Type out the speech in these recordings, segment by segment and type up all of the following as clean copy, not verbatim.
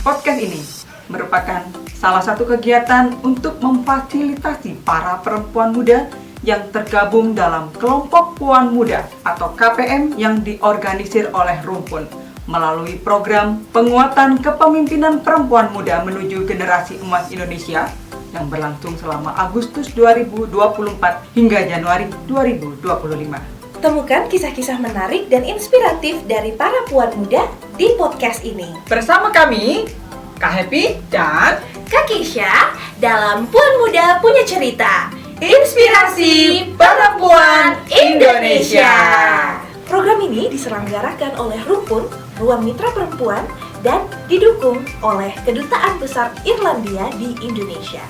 Podcast ini merupakan salah satu kegiatan untuk memfasilitasi para perempuan muda yang tergabung dalam kelompok Puan Muda atau KPM yang diorganisir oleh Rumpun melalui program penguatan kepemimpinan perempuan muda menuju generasi emas Indonesia yang berlangsung selama Agustus 2024 hingga Januari 2025. Temukan kisah-kisah menarik dan inspiratif dari para puan muda di podcast ini. Bersama kami, Kak Happy dan Kak Kisha dalam Puan Muda Punya Cerita, Inspirasi Perempuan Indonesia. Program ini diselenggarakan oleh Rumpun, Ruang Mitra Perempuan, dan didukung oleh Kedutaan Besar Irlandia di Indonesia.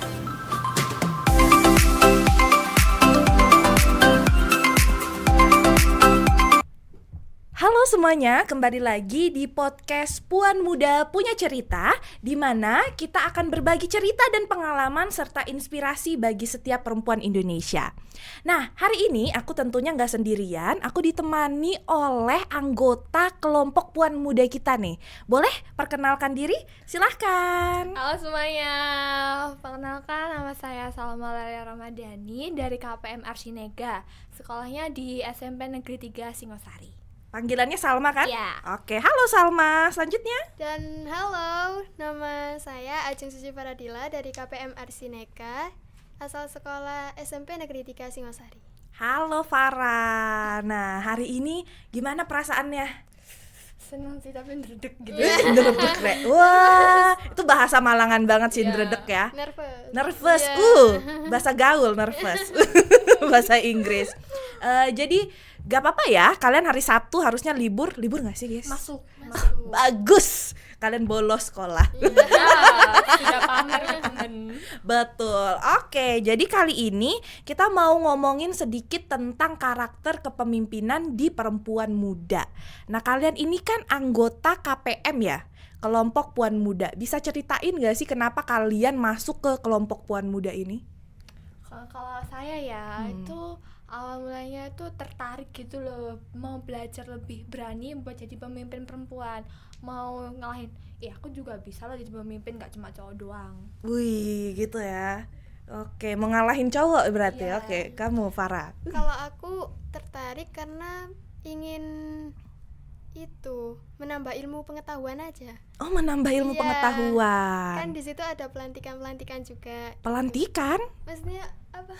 Halo semuanya, kembali lagi di podcast Puan Muda Punya Cerita, di mana kita akan berbagi cerita dan pengalaman serta inspirasi bagi setiap perempuan Indonesia. Nah, hari ini aku tentunya nggak sendirian, aku ditemani oleh anggota kelompok Puan Muda kita nih. Boleh perkenalkan diri? Silahkan. Halo semuanya, perkenalkan nama saya Salma Lalia Ramadhani dari KPM Arsinega. Sekolahnya di SMP Negeri 3 Singosari. Panggilannya Salma kan? Iya. Oke, halo Salma. Selanjutnya? Dan halo, nama saya Ajeng Suci Faradila dari KPM Arsinega, asal sekolah SMP Negeri 3 Singosari. Halo Farah. Nah, hari ini gimana perasaannya? Senang sih tapi ndredeg gitu. Ndredeg, Re. Wah, itu bahasa Malangan banget sih, ndredeg ya. Nervous. Bahasa gaul, nervous. Bahasa Inggris. Jadi gak apa-apa ya, kalian hari Sabtu harusnya libur gak sih guys? Masuk. Bagus, kalian bolos sekolah. Sudah pamer temen. Betul. Oke, jadi kali ini kita mau ngomongin sedikit tentang karakter kepemimpinan di perempuan muda. Nah, kalian ini kan anggota KPM ya, kelompok Puan Muda. Bisa ceritain gak sih kenapa kalian masuk ke kelompok Puan Muda ini? Kalau saya ya, itu awal mulanya itu tertarik gitu loh, mau belajar lebih berani buat jadi pemimpin perempuan, mau ngalahin, aku juga bisa lah jadi pemimpin, gak cuma cowok doang. Wih, gitu ya. Oke, mau ngalahin cowok berarti. Iya. Oke, kamu Farah. Kalau aku tertarik karena ingin menambah ilmu pengetahuan aja. Oh, menambah ilmu Iya. pengetahuan. Kan di situ ada pelantikan juga. Pelantikan? Maksudnya apa?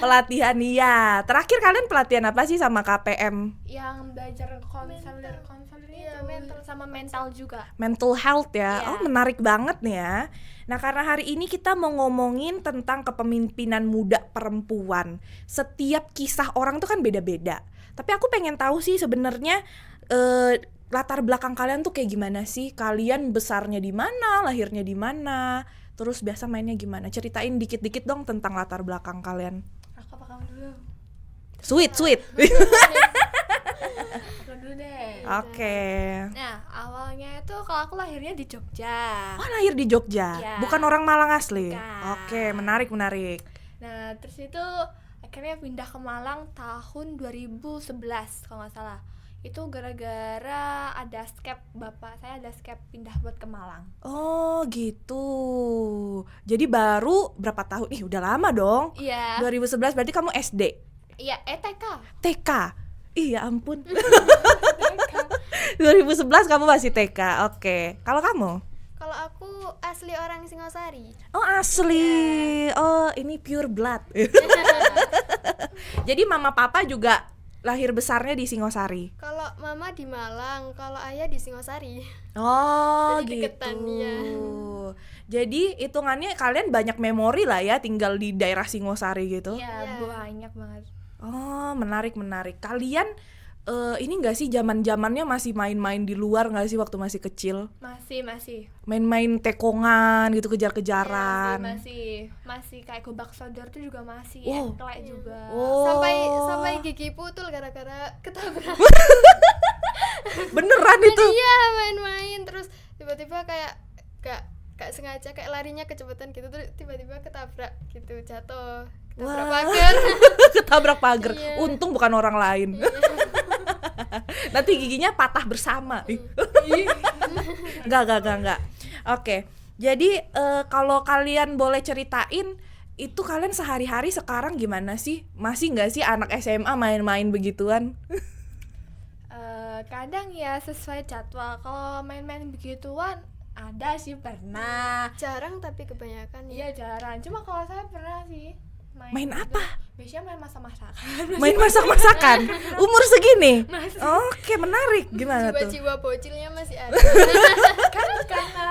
Pelatihan iya. Terakhir kalian pelatihan apa sih sama KPM? Yang belajar konselor itu sama mental juga. Mental health ya. Iya. Oh, menarik banget nih ya. Nah, karena hari ini kita mau ngomongin tentang kepemimpinan muda perempuan. Setiap kisah orang tuh kan beda-beda. Tapi aku pengen tahu sih sebenarnya latar belakang kalian tuh kayak gimana sih? Kalian besarnya di mana, lahirnya di mana? Terus biasa mainnya gimana? Ceritain dikit-dikit dong tentang latar belakang kalian. Aku apa kamu dulu? Sweet. Aku dulu deh. Oke. Nah, awalnya itu kalau aku lahirnya di Jogja. Oh, lahir di Jogja. Iya. Bukan orang Malang asli. Bukan. Oke, menarik. Nah, terus itu akhirnya pindah ke Malang tahun 2011 kalau nggak salah. Itu gara-gara ada skep, bapak saya ada skep pindah buat ke Malang. Oh, gitu. Jadi baru berapa tahun? Ih, udah lama dong. Iya. 2011 berarti kamu SD. Iya, TK. TK. Ih, ya ampun. 2011 kamu masih TK. Oke. Kalau kamu? Kalau aku asli orang Singosari. Oh, asli. Oh, ini pure blood. Jadi mama papa juga lahir besarnya di Singosari. Kalau mama di Malang, kalau ayah di Singosari. Oh, Jadi deketan, gitu. iya. Jadi hitungannya kalian banyak memori lah ya tinggal di daerah Singosari gitu. Iya, Iya. banyak banget. Oh, menarik. Kalian ini nggak sih zaman-zamannya masih main-main di luar nggak sih waktu masih kecil? Masih. Main-main tekongan gitu, kejar-kejaran. Masih kayak gobak sodor tuh juga masih, Wow. kelek juga. Oh. Sampai gigi putul gara-gara ketabrak. Beneran itu? Iya, main-main terus tiba-tiba kayak gak sengaja kayak larinya kecepatan gitu, terus tiba-tiba ketabrak gitu, jatuh. Ketabrak Wah. pagar. Ketabrak pagar. Iya. Untung bukan orang lain. Nanti giginya patah bersama. Enggak. Oke. Jadi kalau kalian boleh ceritain itu kalian sehari-hari sekarang gimana sih? Masih nggak sih anak SMA main-main begituan? Kadang ya sesuai jadwal. Kalau main-main begituan ada sih pernah. Jarang tapi kebanyakan Iya jarang. Cuma kalau saya pernah sih Main gitu. apa? Biasanya main masak-masakan. Main masak-masakan? Umur segini? Oke, menarik. Gimana tuh? jiwa-jiwa bocilnya masih ada. Kan karena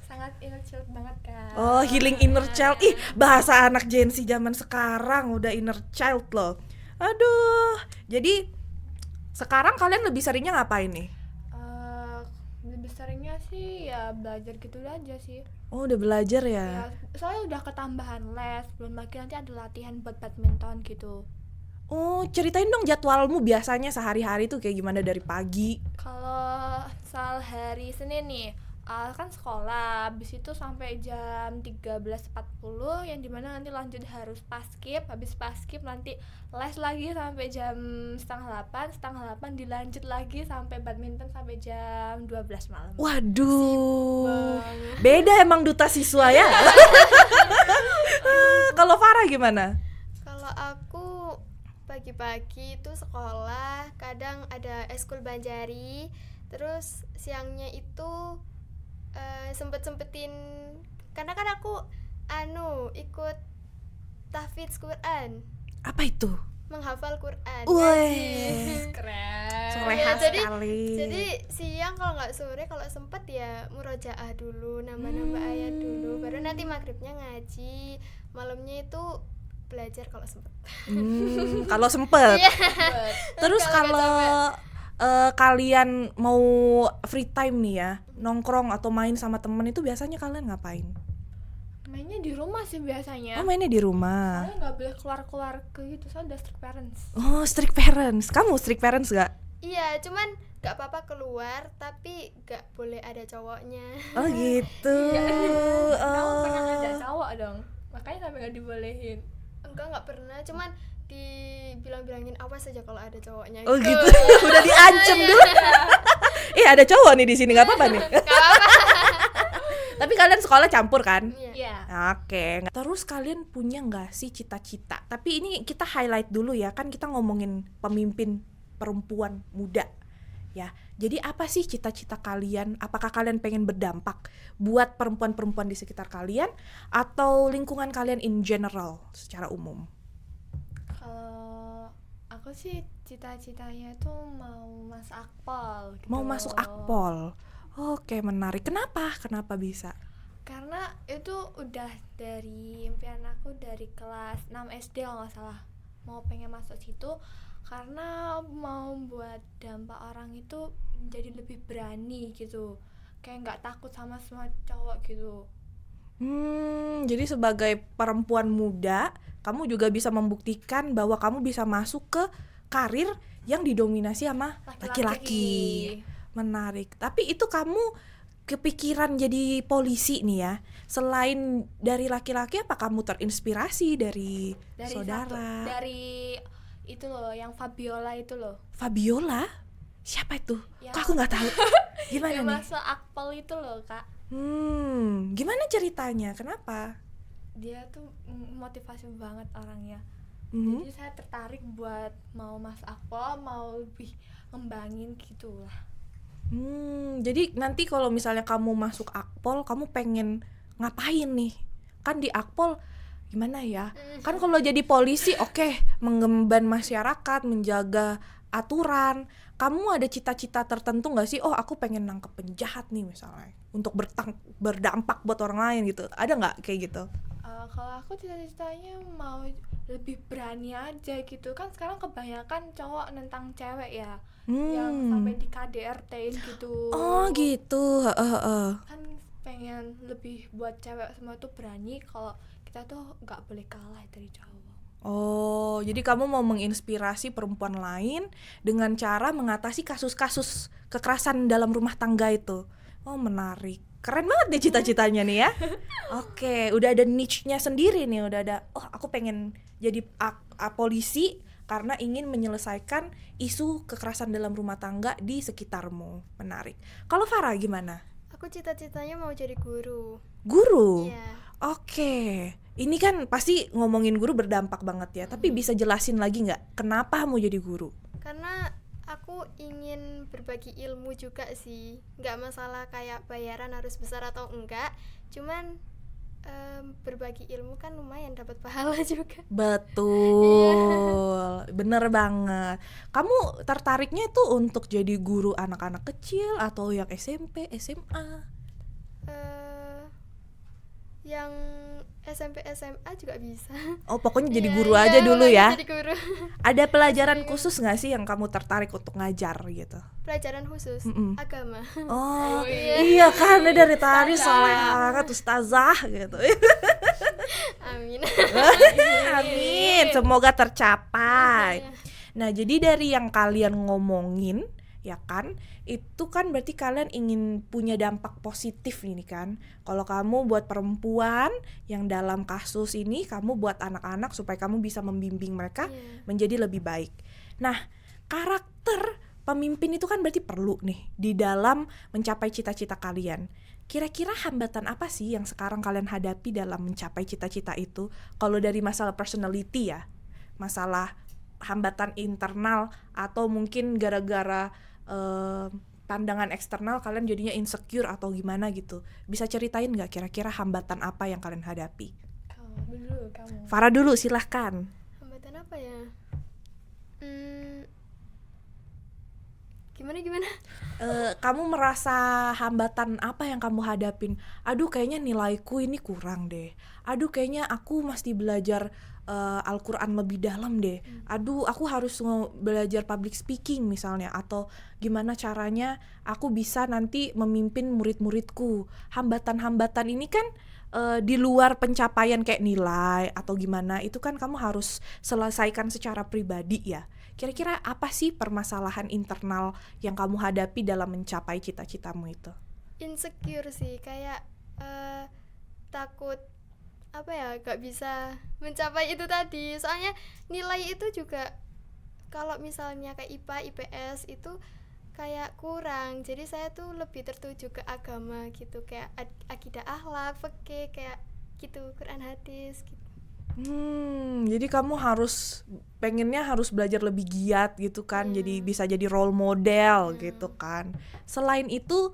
sangat inner child banget kan. Oh, healing inner child. Ih, bahasa anak Gen Z zaman sekarang udah inner child loh. Aduh. Jadi sekarang kalian lebih seringnya ngapain nih? Lebih seringnya sih ya belajar gitu aja sih. Oh, udah belajar ya? Ya, soalnya udah ketambahan les, belum lagi nanti ada latihan buat badminton gitu. Oh, ceritain dong jadwalmu biasanya sehari-hari tuh kayak gimana dari pagi? Kalau soal hari Senin nih, kan sekolah, habis itu sampai jam 13.40 yang dimana nanti lanjut harus paskib, habis paskib nanti les lagi sampai jam setengah 8 dilanjut lagi sampai badminton sampai jam 12 malam. Waduh, beda emang duta siswa ya. Kalau Farah gimana? Kalau aku pagi-pagi itu sekolah, kadang ada eskul Banjari, terus siangnya itu sempet-sempetin karena kan aku ikut tahfidz Quran, Apa itu? menghafal Quran. Wih, Keren. soleha jadi sekali. siang kalau nggak sore kalau sempet ya murojaah dulu, nambah-nambah ayat dulu, baru nanti maghribnya ngaji, malamnya itu belajar kalau sempet. Kalau sempet. Iya. Terus Kalau nggak kalau kalian mau free time nih ya, nongkrong atau main sama temen itu biasanya kalian ngapain? Mainnya di rumah sih biasanya. Oh, mainnya di rumah. Soalnya nggak boleh keluar-keluar ke gitu, soalnya udah strict parents. Oh, strict parents. Kamu strict parents gak? Iya, cuman nggak apa-apa keluar, tapi nggak boleh ada cowoknya. Oh gitu. Kamu pernah ngajak cowok dong, makanya sampai nggak dibolehin. Nggak pernah, cuman dibilang-bilangin awas aja kalau ada cowoknya. Oh gitu. Udah diancem dulu. Ada cowok nih di sini, nggak apa-apa nih. Nggak apa-apa. Tapi kalian sekolah campur kan? Iya. Oke. Terus kalian punya nggak sih cita-cita? Tapi ini kita highlight dulu ya, kan kita ngomongin pemimpin perempuan muda. Ya, jadi apa sih cita-cita kalian? Apakah kalian pengen berdampak buat perempuan-perempuan di sekitar kalian atau lingkungan kalian in general secara umum? Kalau aku sih cita-citanya tuh mau masuk Akpol gitu. Mau masuk Akpol. Oke, menarik. Kenapa bisa? Karena itu udah dari impian aku dari kelas 6 SD kalau nggak salah. Mau pengen masuk situ karena mau buat dampak orang itu menjadi lebih berani gitu. Kayak nggak takut sama semua cowok gitu. Jadi sebagai perempuan muda, kamu juga bisa membuktikan bahwa kamu bisa masuk ke karir yang didominasi sama laki-laki. Menarik. Tapi itu kamu kepikiran jadi polisi nih ya. Selain dari laki-laki, apa kamu terinspirasi dari saudara? Dari itu loh, yang Fabiola itu loh. Fabiola? Siapa itu? Yang- Kok aku nggak tahu. Gimana Yang nih? masuk Akpol itu loh, Kak. Gimana ceritanya? Kenapa? Dia tuh motivasi banget orangnya. Mhm. Jadi saya tertarik buat mau masuk Akpol, mau lebih ngembangin gitu lah. Jadi nanti kalau misalnya kamu masuk Akpol, kamu pengen ngapain nih? Kan di Akpol gimana ya? Kan kalau jadi polisi oke, mengemban masyarakat, menjaga aturan. Kamu ada cita-cita tertentu nggak sih? Oh, aku pengen nangkep penjahat nih misalnya, untuk berdampak buat orang lain gitu. Ada nggak kayak gitu? Kalau aku cita-citanya mau lebih berani aja gitu. Kan sekarang kebanyakan cowok nentang cewek ya, yang sampai di KDRT-in gitu. Oh gitu. Kan pengen lebih buat cewek semua tuh berani kalau kita tuh nggak boleh kalah dari cowok. Oh, jadi kamu mau menginspirasi perempuan lain dengan cara mengatasi kasus-kasus kekerasan dalam rumah tangga itu. Oh, menarik. Keren banget nih cita-citanya nih ya. Oke, udah ada niche-nya sendiri nih, udah ada. Oh, aku pengen jadi polisi karena ingin menyelesaikan isu kekerasan dalam rumah tangga di sekitarmu. Menarik. Kalau Farah gimana? Aku cita-citanya mau jadi guru. Guru? Iya. Oke. Ini kan pasti ngomongin guru berdampak banget ya, tapi bisa jelasin lagi nggak kenapa mau jadi guru? Karena aku ingin berbagi ilmu juga sih. Nggak masalah kayak bayaran harus besar atau enggak, cuman berbagi ilmu kan lumayan dapat pahala juga. Betul, bener banget. Kamu tertariknya itu untuk jadi guru anak-anak kecil atau yang SMP, SMA? Yang SMP, SMA juga bisa. Oh, pokoknya jadi Iya, guru iya, aja dulu pokoknya ya. Jadi guru. Ada pelajaran khusus nggak sih yang kamu tertarik untuk ngajar gitu? Pelajaran khusus agama. Oh, iya. iya kan dari tadi soleh banget ustazah gitu. Amin. Amin, semoga tercapai. Nah, jadi dari yang kalian ngomongin, ya kan, itu kan berarti kalian ingin punya dampak positif ini kan. Kalau kamu buat perempuan, yang dalam kasus ini kamu buat anak-anak supaya kamu bisa membimbing mereka menjadi lebih baik. Nah, karakter pemimpin itu kan berarti perlu nih di dalam mencapai cita-cita kalian. Kira-kira hambatan apa sih yang sekarang kalian hadapi dalam mencapai cita-cita itu? Kalau dari masalah personality ya, masalah hambatan internal atau mungkin gara-gara pandangan eksternal kalian jadinya insecure atau gimana gitu. Bisa ceritain nggak kira-kira hambatan apa yang kalian hadapi? Kamu. Farah dulu silahkan. Hambatan apa ya? Gimana? Kamu merasa hambatan apa yang kamu hadapin? Aduh kayaknya nilaiku ini kurang deh. Aduh kayaknya aku mesti belajar Al-Quran lebih dalam deh. Aduh aku harus belajar public speaking misalnya. Atau gimana caranya aku bisa nanti memimpin murid-muridku. Hambatan-hambatan ini kan di luar pencapaian kayak nilai atau gimana, itu kan kamu harus selesaikan secara pribadi ya. Kira-kira apa sih permasalahan internal yang kamu hadapi dalam mencapai cita-citamu itu? Insecure sih, kayak takut apa ya, gak bisa mencapai itu tadi. Soalnya nilai itu juga kalau misalnya kayak IPA, IPS itu kayak kurang. Jadi saya tuh lebih tertuju ke agama gitu, kayak akidah akhlak, fikih kayak gitu, Quran hadis gitu. Jadi kamu pengennya harus belajar lebih giat gitu kan, jadi bisa jadi role model gitu kan. Selain itu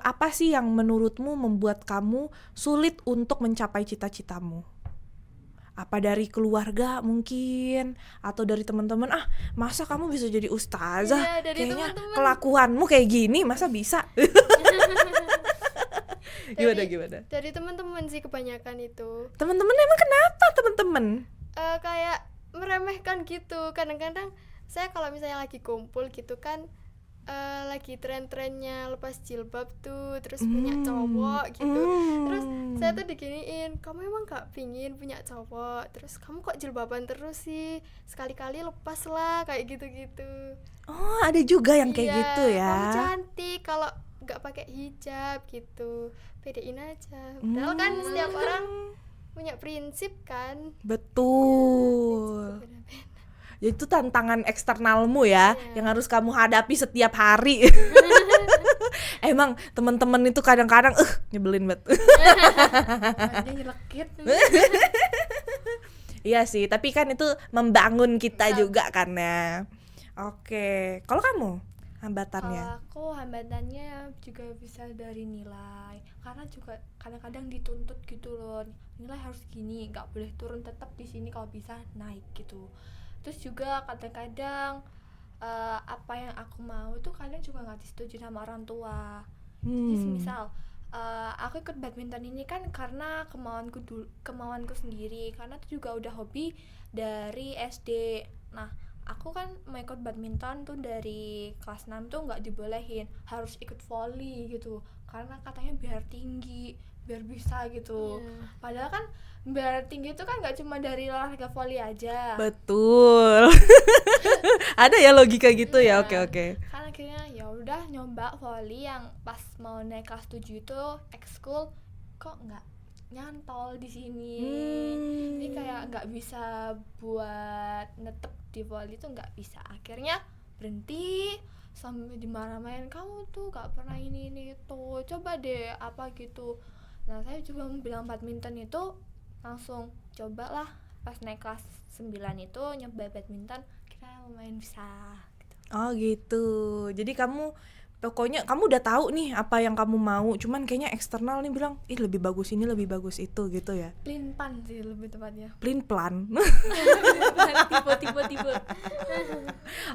apa sih yang menurutmu membuat kamu sulit untuk mencapai cita-citamu? Apa dari keluarga mungkin, atau dari teman-teman? Masa kamu bisa jadi ustazah? Dari Kayaknya teman-teman. kelakuanmu kayak gini, masa bisa? Gimana? Dari teman-teman sih kebanyakan itu. Teman-teman emang kenapa teman-teman? Kayak meremehkan gitu. Kadang-kadang saya kalau misalnya lagi kumpul gitu kan, lagi tren-trennya lepas jilbab tuh, terus punya cowok gitu. Terus saya tuh diginiin, kamu emang gak pingin punya cowok? Terus kamu kok jilbaban terus sih? Sekali-kali lepas lah, kayak gitu-gitu. Oh, ada juga yang kayak gitu ya. Kamu cantik kalau gak pakai hijab gitu, bedain aja. Padahal kan setiap orang punya prinsip kan. Betul. Beda-beda. Jadi itu tantangan eksternalmu ya, yang harus kamu hadapi setiap hari. Emang teman-teman itu kadang-kadang nyebelin banget. Dia nyelekit. Iya sih, tapi kan itu membangun kita juga kan ya. Oke, kalau kamu hambatannya? Kalau aku hambatannya juga bisa dari nilai, karena juga kadang-kadang dituntut gitu loh, nilai harus gini, nggak boleh turun, tetap di sini kalau bisa naik gitu. Terus juga kadang-kadang apa yang aku mau tuh kalian juga nggak disetujui sama orang tua. Jadi misal aku ikut badminton ini kan karena kemauanku sendiri, karena itu juga udah hobi dari SD. Nah, aku kan mau ikut badminton tuh dari kelas 6 tuh nggak dibolehin, harus ikut volley gitu, karena katanya biar tinggi, biar bisa gitu. Padahal kan biar tinggi itu kan nggak cuma dari olahraga volley aja. Betul. Ada ya logika gitu ya. Oke. Kan akhirnya ya udah nyoba volley, yang pas mau naik kelas 7 itu ekskul kok nggak nyantol di sini. Jadi kayak nggak bisa buat netep di volley itu nggak bisa, akhirnya berhenti sampai dimarah-marahin, kamu tuh nggak pernah ini itu, coba deh apa gitu. Nah saya coba bilang badminton itu, langsung cobalah pas naik kelas 9 itu nyoba badminton, kira lumayan bisa gitu. Oh gitu. Jadi pokoknya kamu udah tahu nih apa yang kamu mau, cuman kayaknya eksternal nih bilang, lebih bagus ini, lebih bagus itu gitu ya. Plin-plan sih lebih tepatnya. Plin-plan. tipe.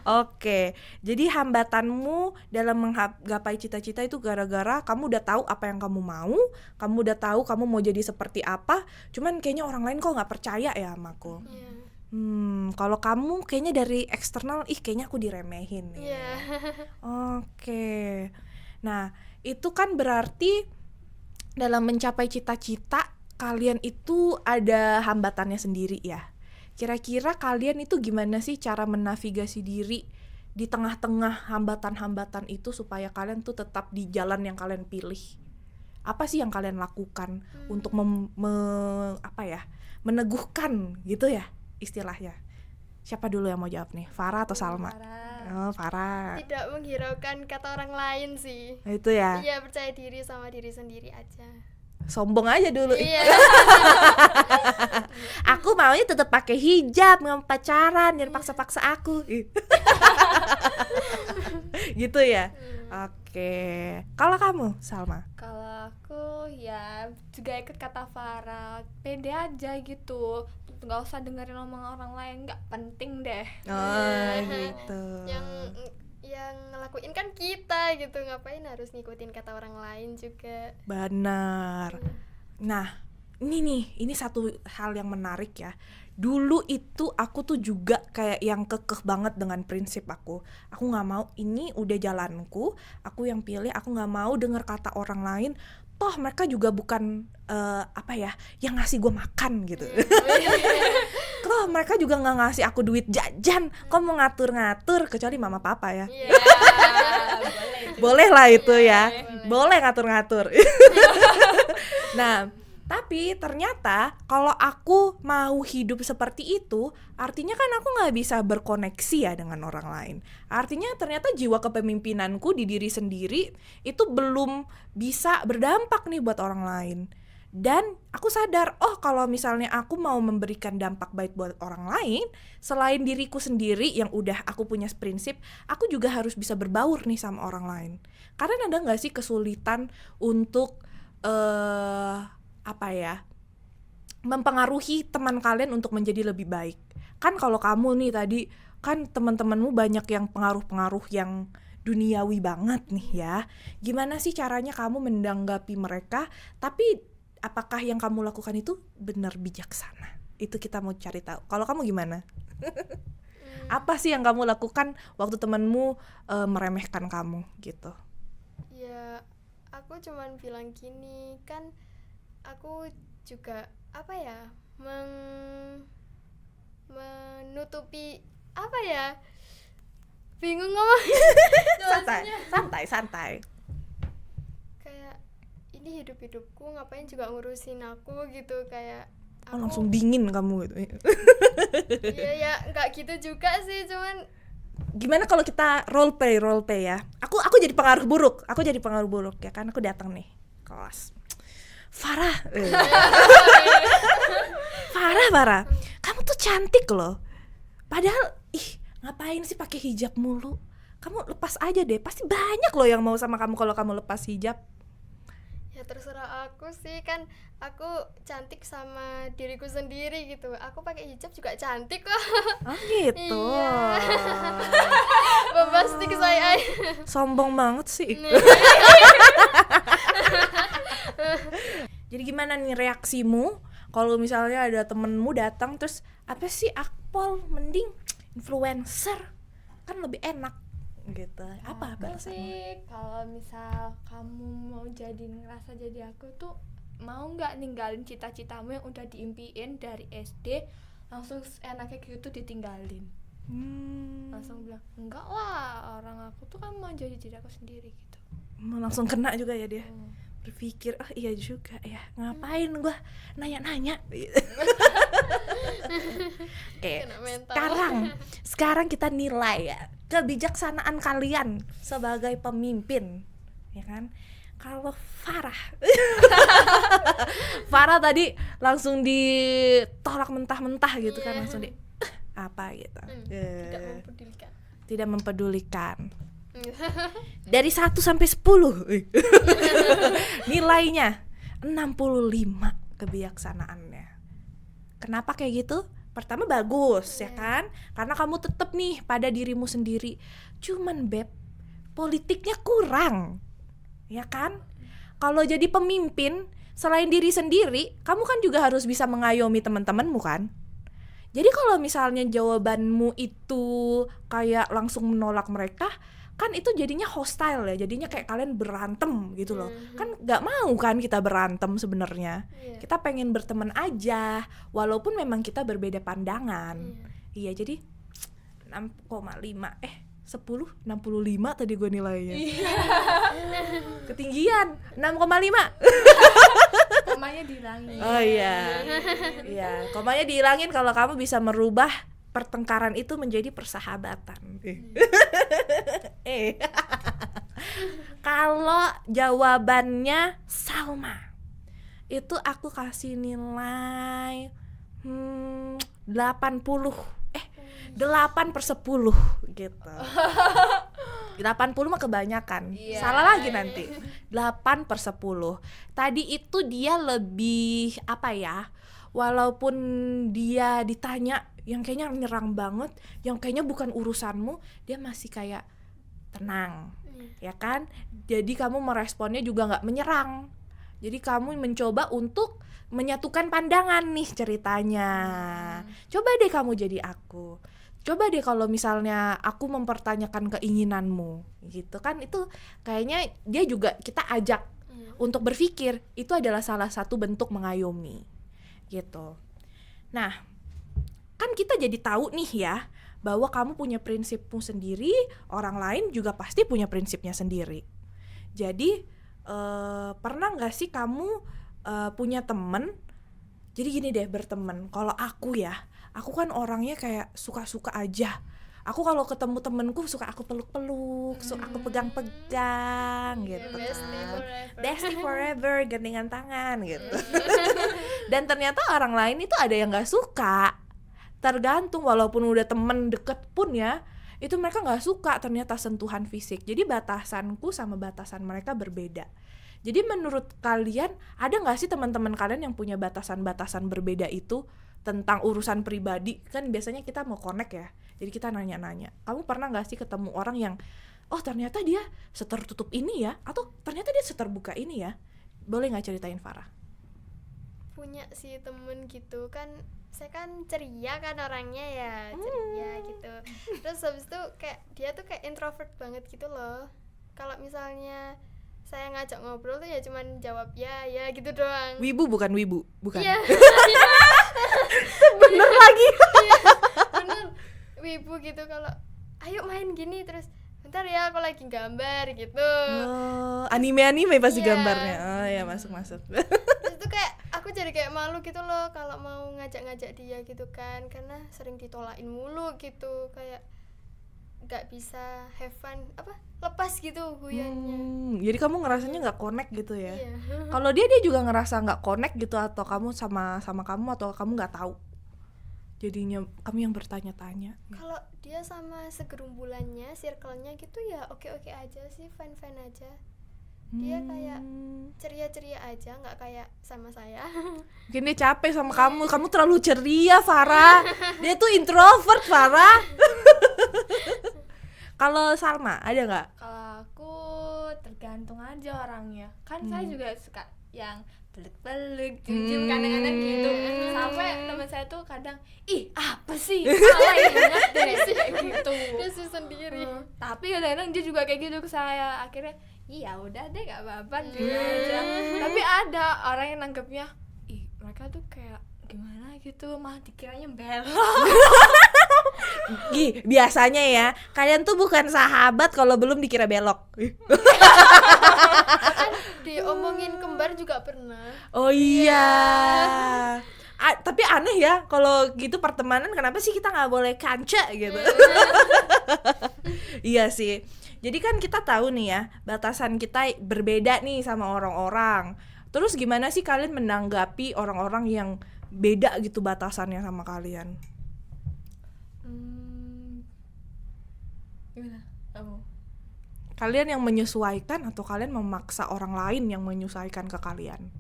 Oke. Jadi hambatanmu dalam menggapai cita-cita itu gara-gara kamu udah tahu apa yang kamu mau, kamu udah tahu kamu mau jadi seperti apa, cuman kayaknya orang lain kok nggak percaya ya sama aku. Iya. Kalau kamu kayaknya dari eksternal, kayaknya aku diremehin nih. Iya. Oke. Nah, itu kan berarti dalam mencapai cita-cita kalian itu ada hambatannya sendiri ya. Kira-kira kalian itu gimana sih cara menavigasi diri di tengah-tengah hambatan-hambatan itu supaya kalian tuh tetap di jalan yang kalian pilih? Apa sih yang kalian lakukan untuk meneguhkan gitu ya istilahnya? Siapa dulu yang mau jawab nih? Farah atau Salma? Oh, Farah. Tidak menghiraukan kata orang lain sih. Itu ya. Iya, percaya diri sama diri sendiri aja. Sombong aja dulu. Iya. Aku maunya tetap pakai hijab, nggak pacaran, jangan paksa-paksa aku. Gitu ya. Oke. Kalau kamu, Salma? Kalau aku ya juga ikut kata Farah, pede aja gitu, nggak usah dengerin omongan orang lain, nggak penting deh. Oh, gitu. Yang ngelakuin kan kita gitu, ngapain harus ngikutin kata orang lain juga. Benar. Nah, ini satu hal yang menarik ya. Dulu itu aku tuh juga kayak yang kekeh banget dengan prinsip aku. Aku nggak mau, ini udah jalanku, aku yang pilih, aku nggak mau denger kata orang lain. Toh mereka juga bukan yang ngasih gue makan gitu. Toh mereka juga nggak ngasih aku duit jajan. Kok mau ngatur-ngatur, kecuali mama papa ya. Iya. Boleh lah itu ya. Boleh ngatur-ngatur. Nah, tapi ternyata kalau aku mau hidup seperti itu, artinya kan aku nggak bisa berkoneksi ya dengan orang lain. Artinya ternyata jiwa kepemimpinanku di diri sendiri itu belum bisa berdampak nih buat orang lain. Dan aku sadar, kalau misalnya aku mau memberikan dampak baik buat orang lain, selain diriku sendiri yang udah aku punya prinsip, aku juga harus bisa berbaur nih sama orang lain. Karena ada nggak sih kesulitan untuk mempengaruhi teman kalian untuk menjadi lebih baik? Kan kalau kamu nih tadi, kan teman-temanmu banyak yang pengaruh-pengaruh yang duniawi banget nih ya. Gimana sih caranya kamu menanggapi mereka, tapi apakah yang kamu lakukan itu benar bijaksana? Itu kita mau cari tahu. Kalau kamu gimana? Apa sih yang kamu lakukan waktu temanmu meremehkan kamu gitu? Ya, aku cuman bilang gini, kan aku juga menutupi bingung ngomong. santai Kayak ini hidup-hidupku, ngapain juga ngurusin aku gitu, kayak langsung dingin kamu gitu. Iya ya, nggak gitu juga sih, cuman Gimana kalau kita role play ya? Aku jadi pengaruh buruk ya kan, aku datang nih kelas. Farah, Farah, kamu tuh cantik loh. Padahal, ngapain sih pakai hijab mulu? Kamu lepas aja deh, pasti banyak loh yang mau sama kamu kalau kamu lepas hijab. ya terserah aku sih, kan aku cantik sama diriku sendiri gitu. Aku pakai hijab juga cantik kok. Oh gitu. Iya. Bombastik saya. Sombong banget sih. Jadi gimana nih reaksimu kalau misalnya ada temenmu datang terus, apa sih Akpol, mending influencer kan lebih enak gitu. Apa Aku balasanmu? sih kalau misal kamu mau ngerasa jadi aku tuh, mau nggak ninggalin cita-citamu yang udah diimpiin dari SD, langsung enaknya gitu ditinggalin. Langsung bilang enggak lah, orang aku tuh kan mau jadi diri aku sendiri gitu. Langsung kena juga ya dia. Berpikir, oh iya juga ya, ngapain gua nanya-nanya. Oke, Kena mental. sekarang kita nilai ya kebijaksanaan kalian sebagai pemimpin, ya kan? Kalau Farah tadi langsung ditolak mentah-mentah gitu kan, langsung apa gitu. Tidak mempedulikan. Tidak mempedulikan. Dari 1 sampai 10 nilainya 65 kebijaksanaannya. Kenapa kayak gitu? Pertama bagus ya kan, karena kamu tetap nih pada dirimu sendiri. Cuman Beb, politiknya kurang, ya kan? Kalau jadi pemimpin, selain diri sendiri, kamu kan juga harus bisa mengayomi teman-temanmu kan. Jadi kalau misalnya jawabanmu itu kayak langsung menolak mereka, kan itu jadinya hostile ya, jadinya kayak kalian berantem gitu loh. Kan gak mau kan kita berantem sebenarnya. Kita pengen berteman aja, walaupun memang kita berbeda pandangan. Iya, jadi 6,5 65 tadi gue nilainya. Ketinggian 6,5. Komanya dihilangin. Oh iya. Iya, komanya dihilangin kalau kamu bisa merubah pertengkaran itu menjadi persahabatan. Kalau jawabannya Salma, itu aku kasih nilai 8/10 gitu. 80 mah kebanyakan. Salah lagi nanti. 8/10. Tadi itu dia lebih apa ya? Walaupun dia ditanya yang kayaknya nyerang banget, yang kayaknya bukan urusanmu, dia masih kayak tenang, ya kan? Jadi kamu meresponnya juga nggak menyerang. Jadi kamu mencoba untuk menyatukan pandangan nih ceritanya. Coba deh kamu jadi aku. Coba deh kalau misalnya aku mempertanyakan keinginanmu, gitu kan? Itu kayaknya dia juga kita ajak untuk berpikir. Itu adalah salah satu bentuk mengayomi, gitu. Nah, kan kita jadi tahu nih ya, bahwa kamu punya prinsipmu sendiri, orang lain juga pasti punya prinsipnya sendiri. Jadi pernah gak sih kamu punya temen, jadi gini deh berteman, kalau aku kan orangnya kayak suka-suka aja. Aku kalau ketemu temenku suka aku peluk-peluk, suka aku pegang-pegang gitu kan. Bestie forever, gandengan tangan gitu. Dan ternyata orang lain itu ada yang gak suka. Tergantung, walaupun udah temen deket pun ya, itu mereka gak suka ternyata sentuhan fisik. Jadi batasanku sama batasan mereka berbeda. Jadi menurut kalian, ada gak sih teman-teman kalian yang punya batasan-batasan berbeda itu tentang urusan pribadi? Kan biasanya kita mau connect ya, jadi kita nanya-nanya. Kamu pernah gak sih ketemu orang yang, oh ternyata dia setertutup ini ya, atau ternyata dia seterbuka ini ya? Boleh gak ceritain Farah? Punya sih temen gitu kan, saya kan ceria kan orangnya ya, ceria gitu. Terus habis itu kayak dia tuh kayak introvert banget gitu loh. Kalau misalnya saya ngajak ngobrol tuh ya cuman jawab ya gitu doang. Wibu bukan? Iya. Bener lagi. Bener. Wibu gitu, kalau ayo main gini terus bentar ya aku lagi gambar gitu. Oh, anime pasti gambarnya. Oh ya, masuk. Terus itu kayak aku jadi kayak malu gitu loh kalau mau ngajak-ngajak dia gitu kan, karena sering ditolakin mulu gitu, kayak nggak bisa have fun, lepas gitu guyannya. Jadi kamu ngerasanya nggak connect gitu ya? Iya. Kalau dia juga ngerasa nggak connect gitu, atau kamu sama kamu, atau kamu nggak tahu? Jadinya kamu yang bertanya-tanya. Kalau dia sama segerumbulannya, circle-nya gitu ya oke-oke aja sih, fine-fine aja. Dia kayak ceria-ceria aja, nggak kayak sama saya. Mungkin dia capek sama kamu terlalu ceria Farah. Dia tuh introvert Farah. Kalau Salma ada nggak? Kalau aku tergantung aja orangnya. Kan saya juga suka yang peluk-peluk, cium-cium kadang-kadang gitu. Sampai teman saya tuh kadang, ih apa sih? Alay banget deh kayak gitu. Dia sih sendiri. Tapi kadang-kadang dia juga kayak gitu ke saya. Akhirnya, iya udah deh gak apa-apa juga aja. Tapi ada orang yang nanggepnya, ih mereka tuh kayak gimana gitu, malah dikiranya belok. Biasanya ya, kalian tuh bukan sahabat kalau belum dikira belok. Kan diomongin kembar juga pernah. Oh iya. Tapi aneh ya kalau gitu pertemanan, kenapa sih kita nggak boleh kanca gitu? Iya sih. Jadi kan kita tahu nih ya, batasan kita berbeda nih sama orang-orang. Terus gimana sih kalian menanggapi orang-orang yang beda gitu batasannya sama kalian? Gimana kamu? Kalian yang menyesuaikan atau kalian memaksa orang lain yang menyesuaikan ke kalian?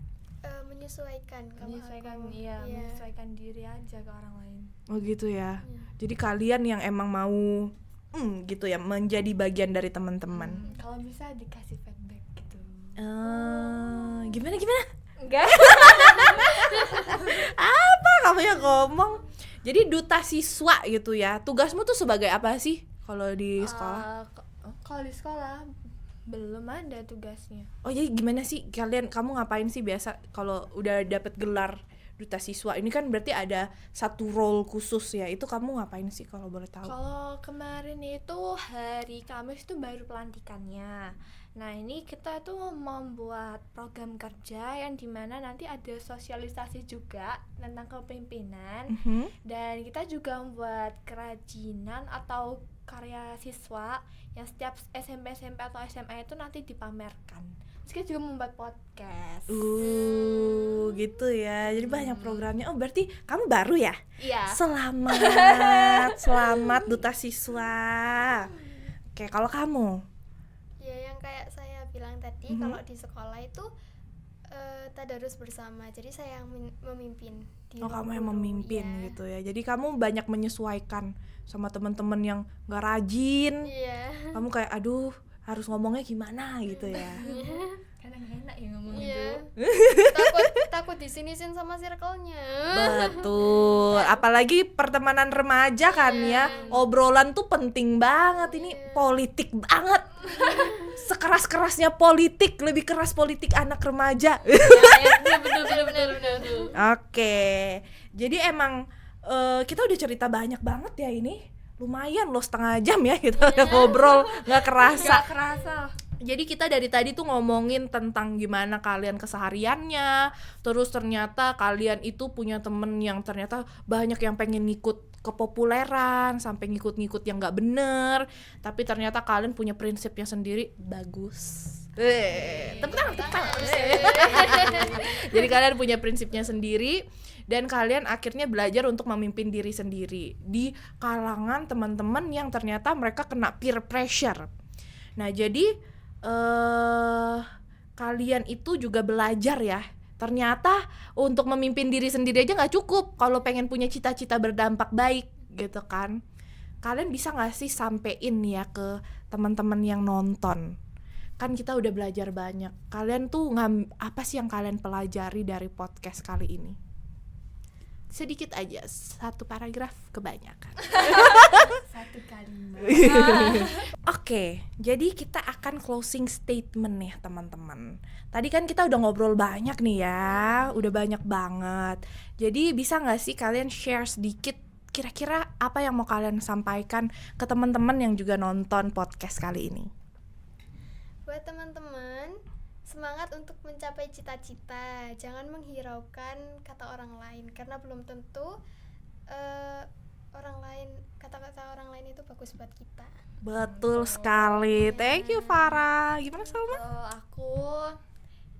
Menyesuaikan kalau Menyesuaikan, aku. iya, Iya. menyesuaikan diri aja ke orang lain. Oh gitu ya. Iya. Jadi kalian yang emang mau gitu ya, menjadi bagian dari teman-teman. Kalau bisa dikasih feedback gitu. Gimana? Enggak. Apa kamu yang ngomong? Jadi duta siswa gitu ya. Tugasmu tuh sebagai apa sih kalau di sekolah? Kalau di sekolah belum ada tugasnya. Oh jadi gimana sih kamu ngapain sih biasa kalau udah dapet gelar duta siswa? Ini kan berarti ada satu role khusus ya. Itu kamu ngapain sih kalau boleh tahu? Kalau kemarin itu hari Kamis itu baru pelantikannya. Nah ini kita tuh membuat program kerja yang dimana nanti ada sosialisasi juga tentang kepemimpinan. Dan kita juga membuat kerajinan atau karya siswa yang setiap SMP atau SMA itu nanti dipamerkan. Terus kita juga membuat podcast. Gitu ya. Jadi banyak programnya. Oh berarti kamu baru ya? Iya. Selamat duta siswa. Oke, kalau kamu? Ya yang kayak saya bilang tadi, kalau di sekolah itu tadarus bersama. Jadi saya yang memimpin. Kamu yang memimpin gitu ya. Jadi kamu banyak menyesuaikan sama teman-teman yang nggak rajin. Iya. Kamu kayak aduh harus ngomongnya gimana gitu ya. Karena nggak enak ya ngomong Iya. itu. takut disinisin sama circle-nya. Betul. Apalagi pertemanan remaja kan ya. Obrolan tuh penting banget. Ini politik banget. Sekeras-kerasnya politik, lebih keras politik anak remaja. Bener. Oke. Jadi emang kita udah cerita banyak banget ya ini. Lumayan loh, setengah jam ya kita udah ngobrol, nggak kerasa. Gak kerasa. Jadi kita dari tadi tuh ngomongin tentang gimana kalian kesehariannya. Terus ternyata kalian itu punya temen yang ternyata banyak yang pengen ngikut kepopuleran, sampai ngikut-ngikut yang nggak bener. Tapi ternyata kalian punya prinsipnya sendiri, bagus. Tepuk tangan. Jadi kalian punya prinsipnya sendiri. Dan kalian akhirnya belajar untuk memimpin diri sendiri di kalangan teman-teman yang ternyata mereka kena peer pressure. Nah jadi kalian itu juga belajar ya. Ternyata untuk memimpin diri sendiri aja gak cukup kalau pengen punya cita-cita berdampak baik gitu kan. Kalian bisa gak sih sampein ya ke teman-teman yang nonton? Kan kita udah belajar banyak. Kalian tuh apa sih yang kalian pelajari dari podcast kali ini? Sedikit aja, satu paragraf kebanyakan. Satu kalimat. Oke, jadi kita akan closing statement nih teman-teman. Tadi kan kita udah ngobrol banyak nih ya, udah banyak banget. Jadi bisa gak sih kalian share sedikit kira-kira apa yang mau kalian sampaikan ke teman-teman yang juga nonton podcast kali ini? Buat teman-teman, semangat untuk mencapai cita-cita. Jangan menghiraukan kata orang lain, karena belum tentu kata-kata orang lain itu bagus buat kita. Betul sekali. Thank you Farah. Gimana Salma? Kalau aku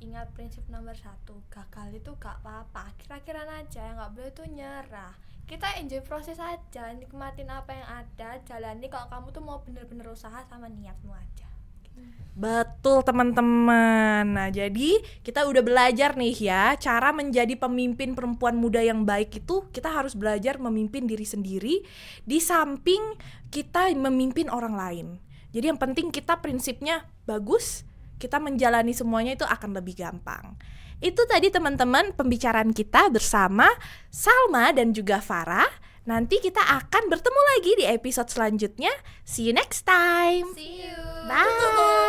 ingat prinsip nomor 1, gagal itu gak apa-apa, kira-kira aja, yang gak boleh tuh nyerah. Kita enjoy proses aja, nikmatin apa yang ada, jalani kalau kamu tuh mau bener-bener usaha sama niatmu aja. Betul teman-teman. Nah jadi kita udah belajar nih ya, cara menjadi pemimpin perempuan muda yang baik itu kita harus belajar memimpin diri sendiri di samping kita memimpin orang lain. Jadi yang penting kita prinsipnya bagus, kita menjalani semuanya itu akan lebih gampang. Itu tadi teman-teman pembicaraan kita bersama Salma dan juga Farah. Nanti kita akan bertemu lagi di episode selanjutnya. See you next time. See you. Bye.